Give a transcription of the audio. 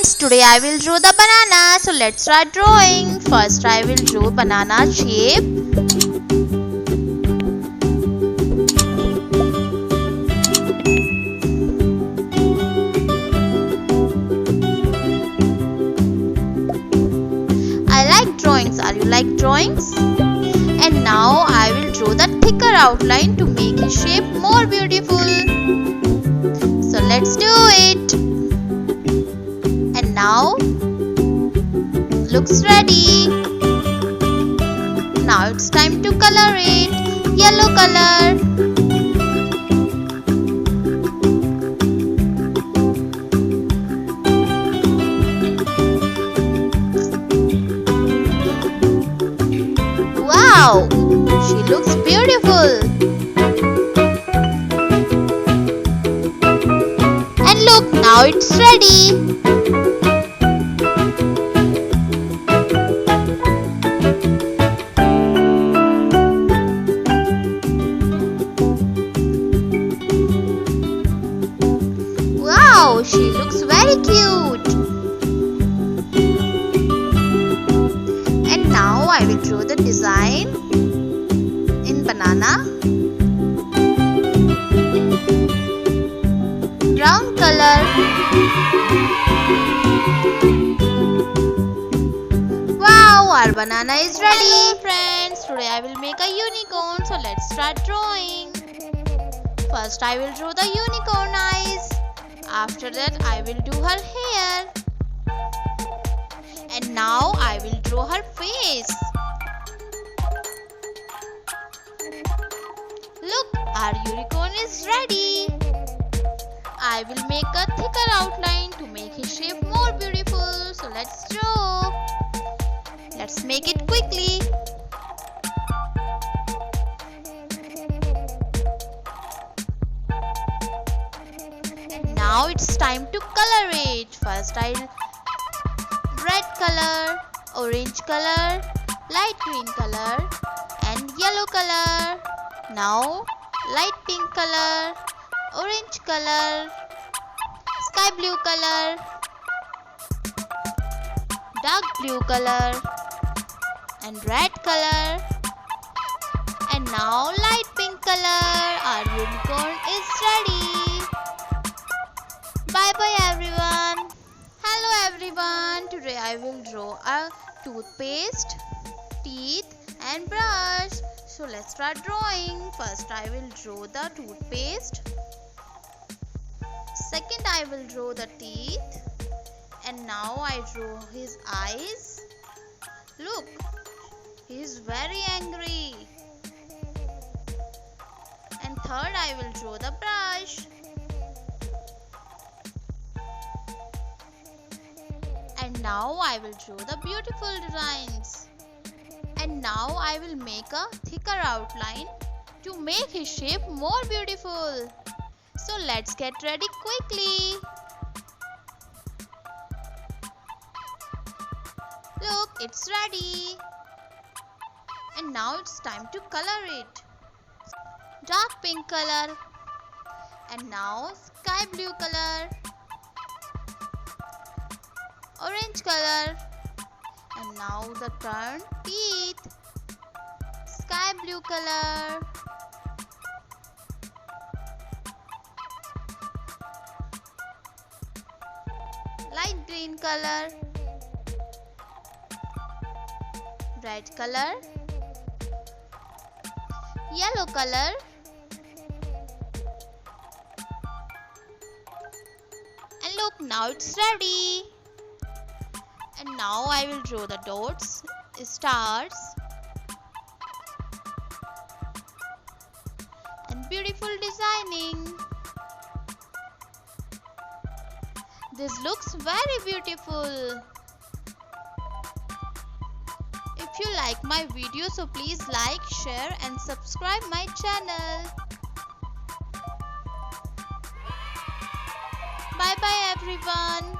friends, today I will draw the banana. So let's start drawing. First I will draw banana shape. I like drawings. Are you like drawings? And now I will draw the thicker outline to make his shape more beautiful. So let's do it. And now looks ready. Now it's time to color it. Yellow color. Wow, she looks beautiful. And look, now it's ready. Wow, she looks very cute. And now I will draw the design in banana. Brown color. Wow, our banana is ready. Friends, today I will make a unicorn. So let's start drawing. First I will draw the unicorn eyes. After that I will do her hair. And now I will draw her face. Look, our unicorn is ready. I will make a thicker outline to make his shape more beautiful. So let's draw. Let's make it quickly. And now it's time to color it. First I'll red color, orange color, light green color and yellow color. Now light pink color, orange color, sky blue color, dark blue color and red color. And now light pink color. Our unicorn is ready. Bye bye everyone. Hello everyone. Today I will draw a toothpaste, teeth and brush. So let's start drawing. First I will draw the toothpaste. Second I will draw the teeth. And now I draw his eyes. Look, he is very angry. And third I will draw the brush. And now I will draw the beautiful designs. And now I will make a thicker outline to make his shape more beautiful. So let's get ready quickly. Look, it's ready. And now it's time to color it. Dark pink color. And now sky blue color. Orange color. And now the turn teeth. Sky blue color. Light green color. Red color. Yellow color. And look, now it's ready. And now I will draw the dots, stars and beautiful designing. This looks very beautiful. If you like my video, so please like, share and subscribe my channel. Bye bye everyone.